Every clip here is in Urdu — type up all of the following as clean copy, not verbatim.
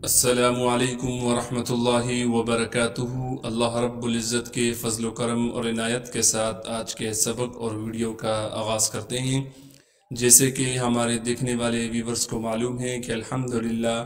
السلام علیکم ورحمۃ اللہ وبرکاتہ۔ اللہ رب العزت کے فضل و کرم اور عنایت کے ساتھ آج کے سبق اور ویڈیو کا آغاز کرتے ہیں۔ جیسے کہ ہمارے دیکھنے والے ویورز کو معلوم ہے کہ الحمدللہ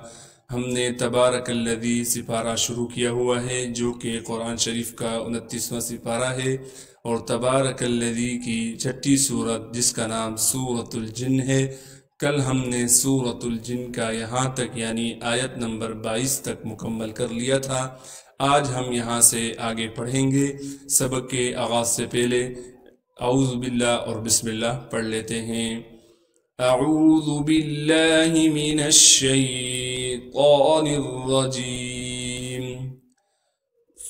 ہم نے تبارک الذی سپارہ شروع کیا ہوا ہے، جو کہ قرآن شریف کا 29واں سپارہ ہے، اور تبارک الذی کی چھٹی سورت جس کا نام سورۃ الجن ہے۔ کل ہم نے سورۃ الجن کا یہاں تک یعنی آیت نمبر 22 تک مکمل کر لیا تھا۔ آج ہم یہاں سے آگے پڑھیں گے۔ سبق کے آغاز سے پہلے اعوذ باللہ اور بسم اللہ پڑھ لیتے ہیں۔ اعوذ باللہ من الشیطان الرجیم۔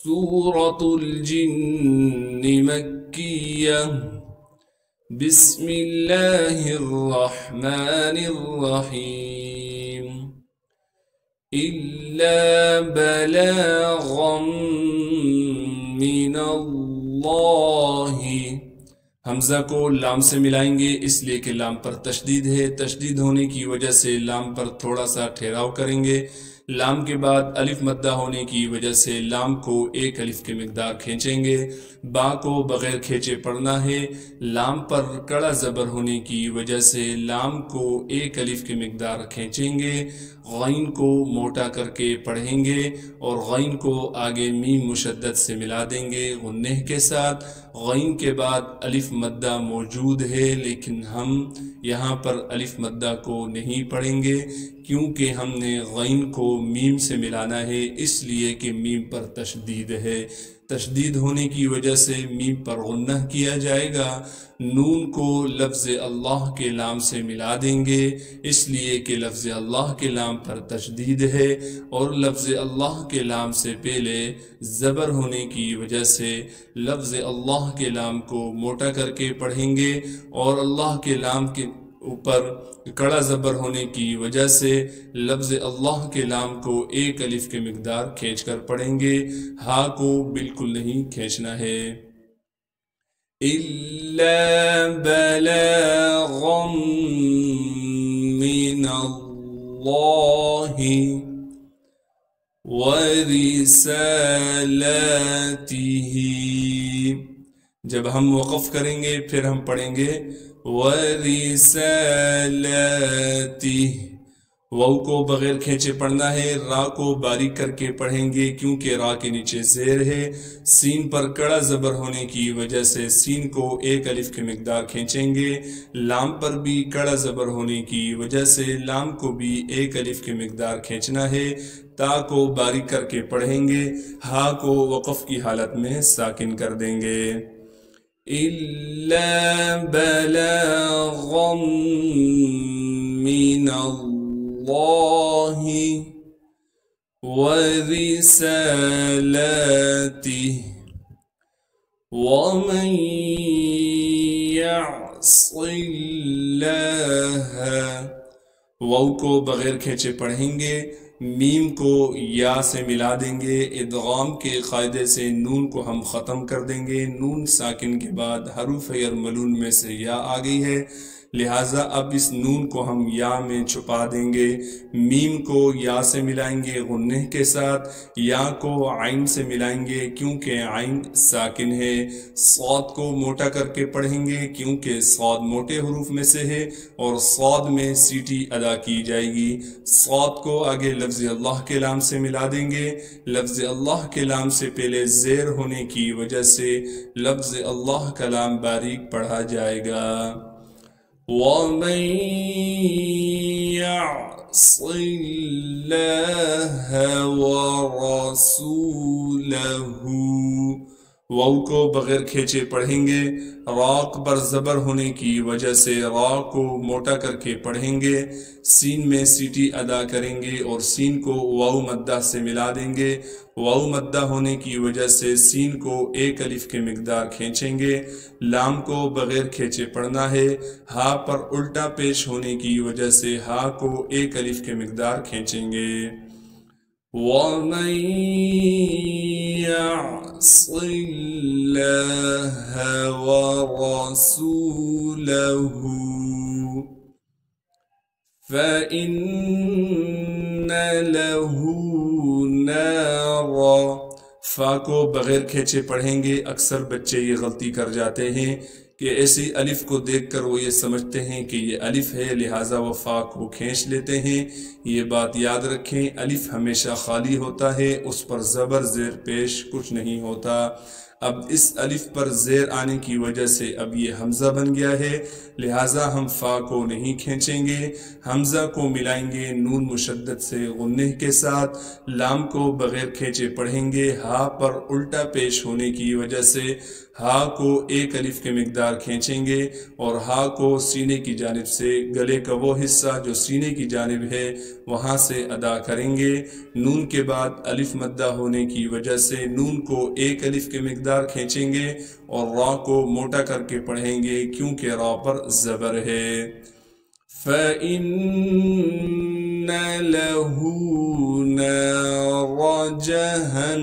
سورۃ الجن مکیہ، بسم اللہ الرحمن الرحیم۔ الا بلاغا من اللہ، حمزہ کو لام سے ملائیں گے اس لیے کہ لام پر تشدید ہے۔ تشدید ہونے کی وجہ سے لام پر تھوڑا سا ٹھہراؤ کریں گے۔ لام کے بعد الف مدہ ہونے کی وجہ سے لام کو ایک الف کی مقدار کھینچیں گے۔ با کو بغیر کھینچے پڑھنا ہے۔ لام پر کڑا زبر ہونے کی وجہ سے لام کو ایک الف کی مقدار کھینچیں گے۔ غین کو موٹا کر کے پڑھیں گے اور غین کو آگے میم مشدد سے ملا دیں گے غنہ کے ساتھ۔ غین کے بعد الف مدہ موجود ہے، لیکن ہم یہاں پر الف مدہ کو نہیں پڑھیں گے کیونکہ ہم نے غین کو میم سے ملانا ہے، اس لیے کہ میم پر تشدید ہے۔ تشدید ہونے کی وجہ سے میم پر غنہ کیا جائے گا۔ نون کو لفظ اللہ کے لام سے ملا دیں گے، اس لیے کہ لفظ اللہ کے لام پر تشدید ہے، اور لفظ اللہ کے لام سے پہلے زبر ہونے کی وجہ سے لفظ اللہ کے لام کو موٹا کر کے پڑھیں گے، اور اللہ کے لام کے اوپر کڑا زبر ہونے کی وجہ سے لفظ اللہ کے لام کو ایک الف کی مقدار کھینچ کر پڑھیں گے۔ ہا کو بالکل نہیں کھینچنا ہے۔ الا بلاغا من اللہ ورسالاتہ، جب ہم وقف کریں گے پھر ہم پڑھیں گے وَرِسَالَاتِهِ۔ واو کو بغیر کھینچے پڑھنا ہے۔ را کو باریک کر کے پڑھیں گے کیونکہ را کے نیچے زیر ہے۔ سین پر کڑا زبر ہونے کی وجہ سے سین کو ایک الف کی مقدار کھینچیں گے۔ لام پر بھی کڑا زبر ہونے کی وجہ سے لام کو بھی ایک الف کی مقدار کھینچنا ہے۔ تا کو باریک کر کے پڑھیں گے۔ ہا کو وقف کی حالت میں ساکن کر دیں گے۔ إِلَّا بَلَاغًا مِّنَ اللَّهِ وَرِسَالَاتِهِ وَمَن يَعْصِ اللَّهَ، واو کو بغیر کھینچے پڑھیں گے۔ میم کو یا سے ملا دیں گے۔ ادغام کے قاعدے سے نون کو ہم ختم کر دیں گے۔ نون ساکن کے بعد حروف یرملون میں سے یا آ گئی ہے، لہٰذا اب اس نون کو ہم یا میں چھپا دیں گے۔ میم کو یا سے ملائیں گے غنہ کے ساتھ۔ یا کو عین سے ملائیں گے کیونکہ عین ساکن ہے۔ صاد کو موٹا کر کے پڑھیں گے کیونکہ صاد موٹے حروف میں سے ہے اور صاد میں سیٹی ادا کی جائے گی۔ صاد کو آگے لفظ اللہ کے لام سے ملا دیں گے۔ لفظ اللہ کے لام سے پہلے زیر ہونے کی وجہ سے لفظ اللہ کا لام باریک پڑھا جائے گا۔ وَمَن يَعْصِ اللَّهَ وَرَسُولَهُ، واو کو بغیر کھینچے پڑھیں گے۔ راق پر زبر ہونے کی وجہ سے را کو موٹا کر کے پڑھیں گے۔ سین میں سیٹی ادا کریں گے اور سین کو واو مدہ سے ملا دیں گے۔ واو مدہ ہونے کی وجہ سے سین کو ایک الف کی مقدار کھینچیں گے۔ لام کو بغیر کھینچے پڑھنا ہے۔ ہا پر الٹا پیش ہونے کی وجہ سے ہا کو ایک الف کی مقدار کھینچیں گے۔ وَمَن يَعْصِ اللَّهَ وَرَسُولَهُ فَإِنَّ لَهُ نَارًا، فا کو بغیر کھینچے پڑھیں گے۔ اکثر بچے یہ غلطی کر جاتے ہیں کہ ایسی الف کو دیکھ کر وہ یہ سمجھتے ہیں کہ یہ الف ہے، لہٰذا وہ فا کو کھینچ لیتے ہیں۔ یہ بات یاد رکھیں، الف ہمیشہ خالی ہوتا ہے، اس پر زبر زیر پیش کچھ نہیں ہوتا۔ اب اس الف پر زیر آنے کی وجہ سے اب یہ حمزہ بن گیا ہے، لہٰذا ہم فا کو نہیں کھینچیں گے، حمزہ کو ملائیں گے نون مشدد سے غنہ کے ساتھ، لام کو بغیر کھینچے پڑھیں گے، ہا پر الٹا پیش ہونے کی وجہ سے ہا کو ایک الف کے مقدار کھینچیں گے اور ہا کو سینے کی جانب سے، گلے کا وہ حصہ جو سینے کی جانب ہے وہاں سے ادا کریں گے۔ نون کے بعد الف مدہ ہونے کی وجہ سے نون کو ایک الف کے مقدار کھینچیں گے اور را کو موٹا کر کے پڑھیں گے کیونکہ را پر زبر ہے۔ فَإِنَّ لَهُ نَارَ جَهَنَّمَ،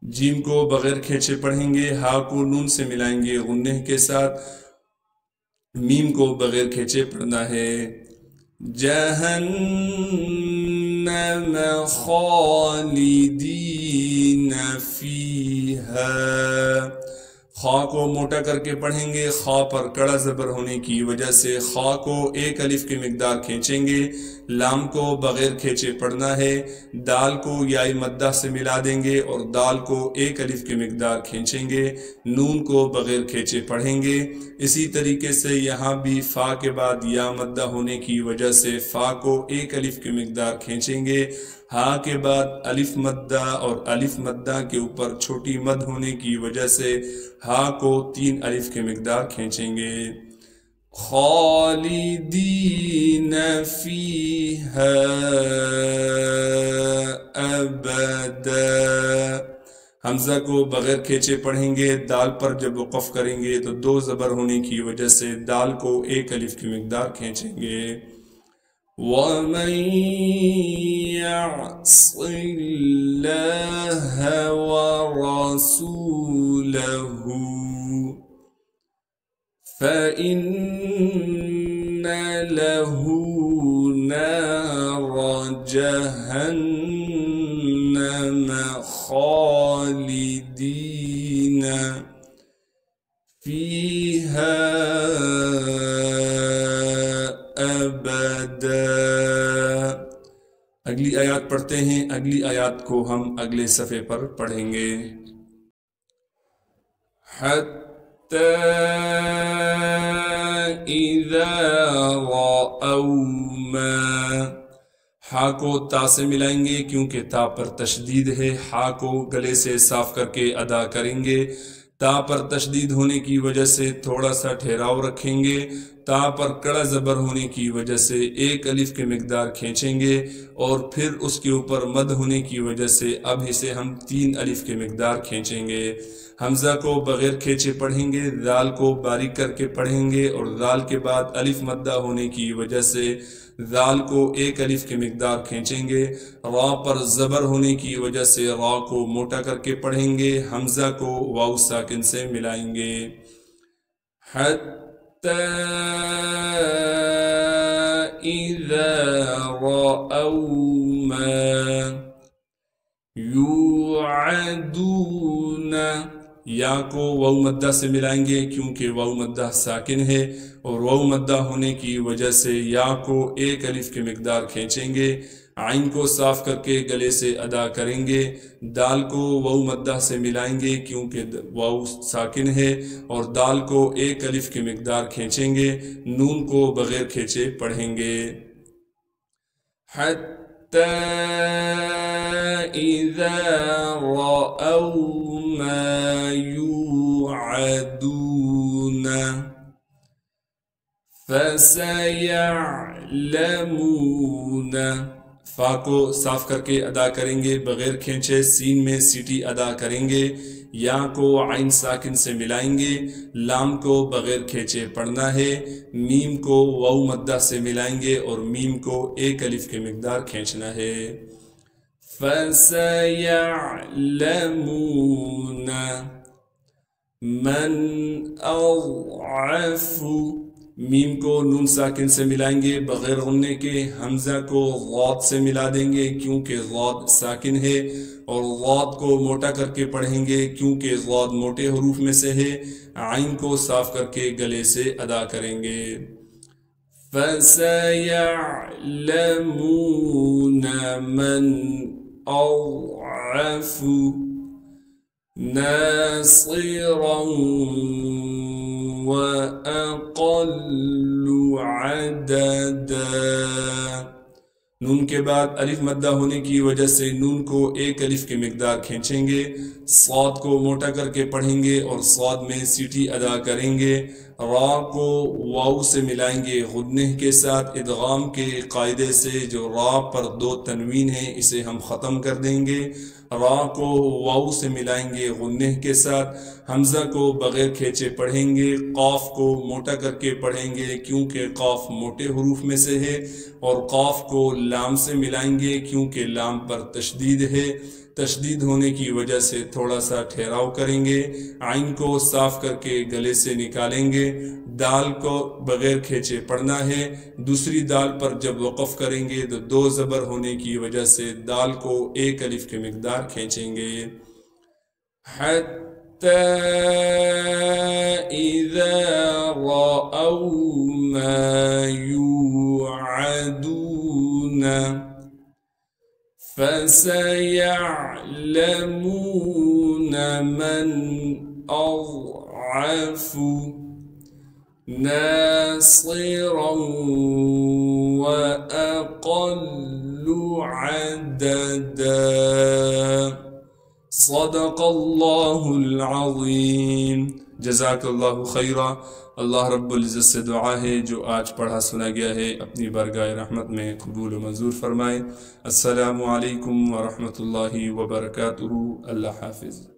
جیم کو بغیر کھینچے پڑھیں گے، ہا کو نون سے ملائیں گے غنہ کے ساتھ، میم کو بغیر کھینچے پڑھنا ہے۔ جہنم خالدین فیہا، خا کو موٹا کر کے پڑھیں گے، خا پر کڑا زبر ہونے کی وجہ سے خا کو ایک الف کی مقدار کھینچیں گے، لام کو بغیر کھینچے پڑھنا ہے، دال کو یائی مدہ سے ملا دیں گے اور دال کو ایک الف کی مقدار کھینچیں گے، نون کو بغیر کھینچے پڑھیں گے۔ اسی طریقے سے یہاں بھی فا کے بعد یا مدہ ہونے کی وجہ سے فا کو ایک الف کی مقدار کھینچیں گے، ہا کے بعد الف مدہ اور الف مدہ کے اوپر چھوٹی مد ہونے کی وجہ سے ہا کو تین الف کے مقدار کھینچیں گے۔ خالدین فیہا ابدا، حمزہ کو بغیر کھینچے پڑھیں گے، دال پر جب وقف کریں گے تو دو زبر ہونے کی وجہ سے دال کو ایک الف کی مقدار کھینچیں گے۔ وَمَن يَعْصِ اللَّهَ وَرَسُولَهُ فَإِنَّ لَهُ نَارَ جَهَنَّمَ خَالِدِينَ فِيهَا أَبَدًا۔ اگلی آیات پڑھتے ہیں، اگلی آیات کو ہم اگلے صفحے پر پڑھیں گے۔ حَتَّى إِذَا رَأَوْا مَا، ہا کو تا سے ملائیں گے کیونکہ تا پر تشدید ہے، ہا کو گلے سے صاف کر کے ادا کریں گے، تا پر تشدید ہونے کی وجہ سے تھوڑا سا ٹھہراؤ رکھیں گے، تا پر کڑا زبر ہونے کی وجہ سے ایک الف کے مقدار کھینچیں گے اور پھر اس کے اوپر مد ہونے کی وجہ سے اب اسے ہم تین الف کے مقدار کھینچیں گے۔ حمزہ کو بغیر کھینچے پڑھیں گے، دال کو باریک کر کے پڑھیں گے اور دال کے بعد الف مدہ ہونے کی وجہ سے دال کو ایک الف کی مقدار کھینچیں گے، را پر زبر ہونے کی وجہ سے را کو موٹا کر کے پڑھیں گے، حمزہ کو واو ساکن سے ملائیں گے۔ حتی اذا رأوا ما یوعدون، یا کو واو مدہ سے ملائیں گے کیونکہ واو مدہ ساکن ہے اور واو مدہ ہونے کی وجہ سے یا کو ایک الف کی مقدار کھینچیں گے، عین کو صاف کر کے گلے سے ادا کریں گے، دال کو واو مدہ سے ملائیں گے کیونکہ واو ساکن ہے اور دال کو ایک الف کی مقدار کھینچیں گے، نون کو بغیر کھینچے پڑھیں گے۔ حتی اذا رأوا ما یوعدون فَسَيَعْلَمُونَ، فا کو صاف کر کے ادا کریں گے بغیر کھینچے، سین میں سیٹی ادا کریں گے، یا کو عین ساکن سے ملائیں گے، لام کو بغیر کھینچے پڑھنا ہے، میم کو واو مدہ سے ملائیں گے اور میم کو ایک الف کی مقدار کھینچنا ہے۔ فَسَيَعْلَمُونَ مَنْ أَضْعَفُ میم کو نون ساکن سے ملائیں گے بغیر غننے کے، حمزہ کو غاد سے ملا دیں گے کیونکہ غاد ساکن ہے، اور غاد کو موٹا کر کے پڑھیں گے کیونکہ غاد موٹے حروف میں سے ہے، عین کو صاف کر کے گلے سے ادا کریں گے۔ فَسَيَعْلَمُونَ مَنْ أَضْعَفُ نَاصِرًا وَأَقَلُّ عَدَدًا۔ نون کے بعد الف مدہ ہونے کی وجہ سے نون کو ایک الف کی مقدار کھینچیں گے، صاد کو موٹا کر کے پڑھیں گے اور صاد میں سیٹی ادا کریں گے، را کو واو سے ملائیں گے غنہ کے ساتھ، ادغام کے قاعدے سے جو را پر دو تنوین ہے اسے ہم ختم کر دیں گے، را کو واو سے ملائیں گے غنہ کے ساتھ، حمزہ کو بغیر کھینچے پڑھیں گے، قاف کو موٹا کر کے پڑھیں گے کیونکہ قاف موٹے حروف میں سے ہے، اور قاف کو لام سے ملائیں گے کیونکہ لام پر تشدید ہے، تشدید ہونے کی وجہ سے تھوڑا سا ٹھہراؤ کریں گے، عین کو صاف کر کے گلے سے نکالیں گے، دال کو بغیر کھینچے پڑھنا ہے، دوسری دال پر جب وقف کریں گے تو دو زبر ہونے کی وجہ سے دال کو ایک الف کی مقدار کھینچیں گے۔ حَتَّى إِذَا رَأَوْا مَا يُوعَدُونَ فَسَيَعْلَمُونَ مَنْ أَضْعَفُ نَاصِرًا وَأَقَلُّ عَدَدًا۔ صدق اللہ العظیم۔ جزاک اللہ خیرہ۔ اللہ رب العزت سے دعا ہے جو آج پڑھا سنا گیا ہے اپنی بارگاہ رحمت میں قبول و منظور فرمائے۔ السلام علیکم ورحمۃ اللہ وبرکاتہ۔ اللہ حافظ۔